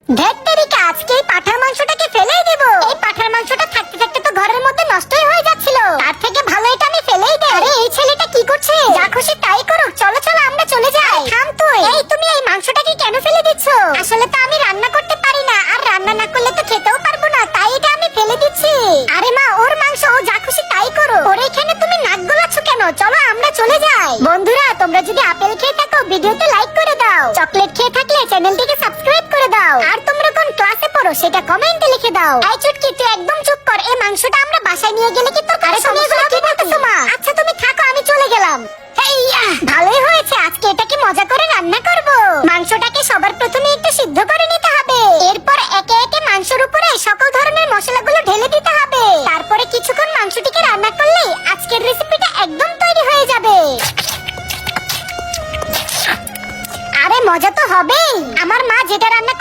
ধেত্তেরিকা, আজকে এই পাঠার মাংসটাকে ফেলেই দেব। এই পাঠার মাংসটা থাকতে থাকতে তো ঘরের মধ্যে নষ্টই হয়ে যাচ্ছিল, তার থেকে ভালো এটা আমি ফেলেই দেই। আরে এই ছেলেটা কি করছে? যা খুশি তাই করুক, চলো চলো আমরা চলে যাই। থাম তুই। এই তুমি এই মাংসটাকে কেন ফেলে দিচ্ছ? আসলে তো আমি রান্না করতে পারি না, আর রান্না না করলে তো খেতেও পারবো না, তাই এটা আমি ফেলে দিচ্ছি। আরে মা, ওর মাংস, ও যা খুশি তাই করো। ওর এখানে তুমি নাক গলাচ্ছ কেন? চলো আমরা চলে যাই। বন্ধুরা, তোমরা যদি আপেল খেয়ে থাকো ভিডিওতে লাইক করে দাও, চকলেট খেয়ে থাকলে চ্যানেলটিকে সাবস্ক্রাইব করে দাও, আর তোমরা কোন ক্লাসে পড়ো সেটা কমেন্টে লিখে দাও। এই চুটকি, তুই একদম চুপ কর। এই মাংসটা আমরা বাসায় নিয়ে গেলে কি তোর কাছে সমস্যা কি বলতেছো মা? আচ্ছা তুমি থাকো, আমি চলে গেলাম। ভালোই হয়েছে, আজকে এটা কি মজা করে রান্না করব। মাংসটাকে সবার প্রথমে একটু সিদ্ধ করে নিতে হবে, এরপর একে একে মাংসের উপরে সকল ধরনের মশলাগুলো ঢেলে দিতে হবে। তারপরে কিছুক্ষণ মাংসটিকে রান্না করলেই আজকের রেসিপিটা একদম তৈরি হয়ে যাবে। আরে মজা তো হবেই, আমার মা যেটা রান্না